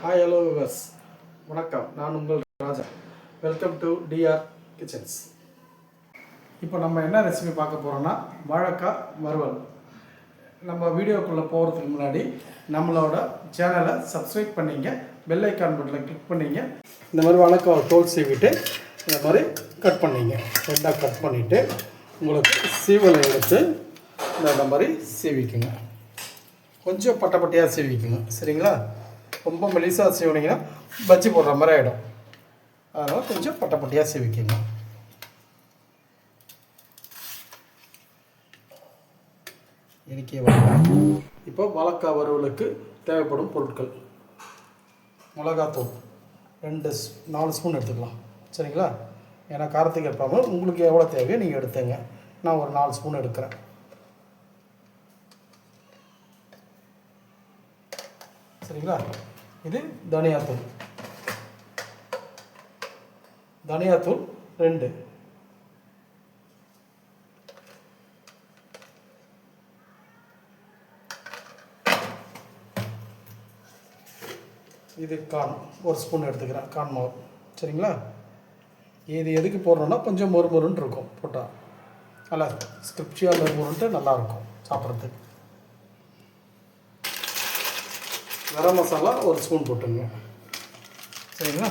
Hi hello viewers, வணக்கம். நான் உங்கள் Raja. Welcome to TR kitchens. இப்போ நம்ம என்ன ரெசிபி பார்க்க போகிறோன்னா வாழைக்காய் வறுவல். நம்ம வீடியோக்குள்ளே போகிறதுக்கு முன்னாடி நம்மளோட சேனலை சப்ஸ்கிரைப் பண்ணிங்க, பெல் ஐக்கான் பட்டனில் கிளிக் பண்ணிங்க. இந்த மாதிரி வாழைக்காவை தோல் சீவிட்டு இந்த மாதிரி கட் பண்ணிங்க. ரெண்டாக கட் பண்ணிவிட்டு உங்களுக்கு சீவலை எடுத்து இந்த மாதிரி சீவிக்குங்க. கொஞ்சம் பட்டையாக சீவிக்குங்க, சரிங்களா? ரொம்ப மெலிசாக சீவினீங்கன்னா பஜ்ஜி போடுற மாதிரி ஆகிடும். அதனால் கொஞ்சம் பட்டையாக சீவிக்குங்க. இன்றைக்கி இப்போ வாழைக்காய் வறுவலுக்கு தேவைப்படும் பொருட்கள்: மிளகாத்தூள் 4 ஸ்பூன் எடுத்துக்கலாம், சரிங்களா? ஏன்னா காரத்துக்கு ஏற்பாமல் உங்களுக்கு எவ்வளோ தேவையோ நீங்கள் எடுத்துங்க. நான் ஒரு 4 ஸ்பூன் எடுக்கிறேன், சரிங்களா? இது தனியாத்தூள் 2. இது கார்ன் 1 ஸ்பூன் எடுத்துக்கிறேன், கார்ன் மாவு, சரிங்களா? இது எதுக்கு போடுறோன்னா கொஞ்சம் மொறுமொறுன்னு இருக்கும், போட்டால் நல்லா ஸ்கிரிப்சியாக மொறுமொறுன்ட்டு நல்லாயிருக்கும் சாப்பிட்றதுக்கு. கரம் மசாலா 1 ஸ்பூன் போட்டுங்க, சரிங்களா?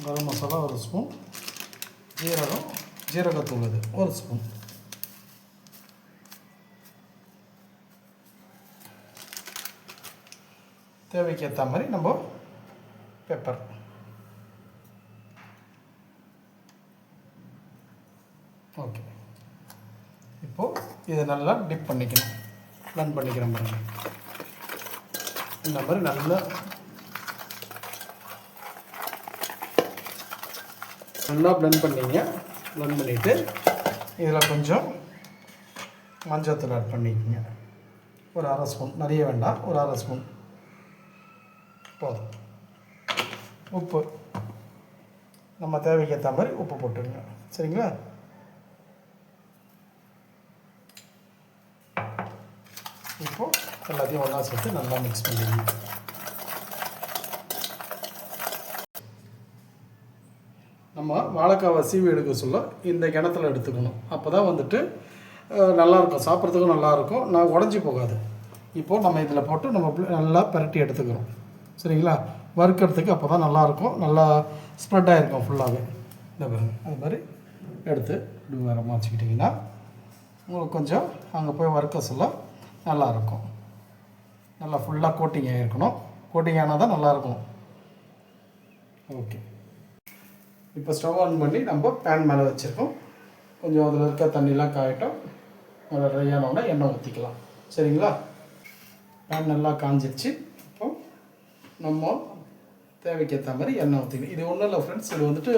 கரம் மசாலா 1 ஸ்பூன், ஜீரகத்தூள் இது 1 ஸ்பூன், தேவைக்கு ஏற்ற மாதிரி நம்ம பெப்பர். ஓகே, இப்போது இதை நல்லா டிப் பண்ணிக்கணும், பிளெண்ட் பண்ணிக்கிறேன் பாருங்கள். இந்த மாதிரி நல்லா பிளெண்ட் பண்ணிங்க. பிளெண்ட் பண்ணிவிட்டு இதில் கொஞ்சம் மஞ்சள்தூள் ஆட் பண்ணிக்கோங்க. ஒரு 1/2 ஸ்பூன், நிறைய வேண்டாம், ஒரு 1/2 ஸ்பூன் போதும். உப்பு நம்ம தேவைக்கு ஏற்ற மாதிரி உப்பு போட்டுருங்க, சரிங்களா? இப்போது எல்லாத்தையும் ஒன்றா சேர்த்து நல்லா மிக்ஸ் பண்ணிடுங்க. நம்ம வாழைக்காவை சீவி எடுக்க சொல்ல இந்த கிணத்துல எடுத்துக்கணும். அப்போ தான் வந்துட்டு நல்லாயிருக்கும், சாப்பிட்றதுக்கும் நல்லாயிருக்கும், நான் உடஞ்சி போகாது. இப்போது நம்ம இதில் போட்டு நம்ம நல்லா பரட்டி எடுத்துக்கிறோம், சரிங்களா? வறுக்கிறதுக்கு அப்போ தான் நல்லாயிருக்கும், நல்லா ஸ்ப்ரெட் ஆகிருக்கும் ஃபுல்லாகவே. இந்த பாருங்க, அது மாதிரி எடுத்து இப்படி வேறு வச்சுக்கிட்டிங்கன்னா உங்களுக்கு கொஞ்சம் அங்கே போய் வறுக்க சொல்ல நல்லாயிருக்கும். நல்லா ஃபுல்லாக கோட்டிங் ஆகிருக்கணும், கோட்டிங் ஆனால் தான் நல்லாயிருக்கும். ஓகே, இப்போ ஸ்டவ் ஆன் பண்ணி நம்ம பேன் மேலே வச்சுருக்கோம். கொஞ்சம் அதில் இருக்க தண்ணிலாம் காயட்டும். நல்லா ட்ரை ஆனோடனே எண்ணெய் ஊற்றிக்கலாம், சரிங்களா? பேன் நல்லா காஞ்சிருச்சு. இப்போ நம்ம தேவைக்கு ஏற்ற மாதிரி எண்ணெய் ஊற்றிக்கணும். இது ஒன்றும் இல்லை ஃப்ரெண்ட்ஸ், இது வந்துட்டு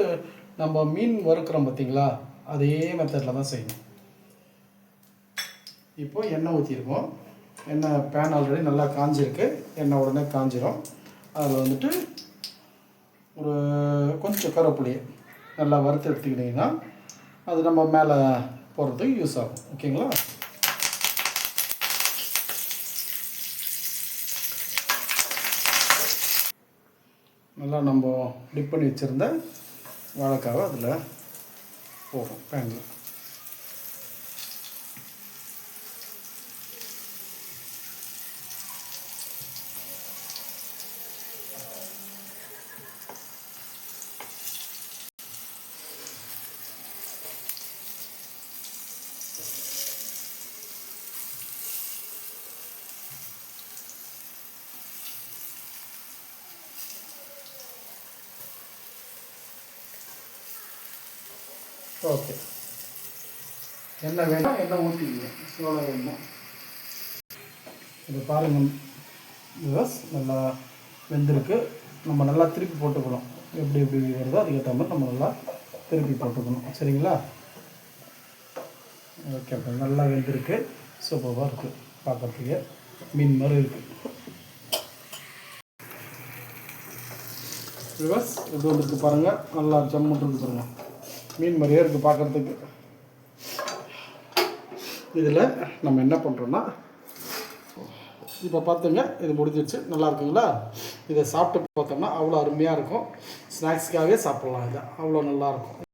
நம்ம மீன் வறுக்கிறோம் பார்த்தீங்களா, அதே மெத்தடில் தான் செய்யணும். இப்போ எண்ணெய் ஊற்றிருக்கோம். எண்ணெய் பேன் ஆல்ரெடி நல்லா காஞ்சிருக்கு. எண்ணெய் உடனே காஞ்சிரும். அதில் வந்துட்டு ஒரு கொஞ்சம் கருவேப்பிலையை நல்லா வறுத்து எடுத்துக்கிட்டிங்கன்னா அது நம்ம மேலே போடுறதுக்கு யூஸ் ஆகும், ஓகேங்களா? நல்லா நம்ம டிப் பண்ணி வச்சுருந்த வாழைக்காவை அதில் போடுறோம் பேனில். ஓகே, எண்ணெய் வேணும், எண்ணெய் ஊற்றிக்கிங்க, எவ்வளோ வேணுமோ. இது பாருங்கள் விவஸ், நல்லா வெந்திருக்கு. நம்ம நல்லா திருப்பி போட்டுக்கணும். எப்படி வருதோ அதுக்கேற்ற மாதிரி நம்ம நல்லா திருப்பி போட்டுக்கணும், சரிங்களா? ஓகே, நல்லா வெந்திருக்கு, சூப்பராக இருக்குது, பார்க்குறதுக்கு மீன் மாதிரி இருக்குது. விவஸ், இது வந்துருக்கு பாருங்கள், நல்லா ஜம்முன்னு இருக்குது பாருங்கள். மீன் மாதிரியே இருக்குது பார்க்குறதுக்கு. இதில் நம்ம என்ன பண்ணுறோன்னா இப்போ பார்த்துங்க இது முடிஞ்சிடுச்சு. நல்லா இருக்குங்களா? இதை சாப்பிட்டு பார்த்தோம்னா அவ்வளோ அருமையாக இருக்கும். ஸ்நாக்ஸ்க்காகவே சாப்பிட்லாம். இதை அவ்வளோ நல்லாயிருக்கும்.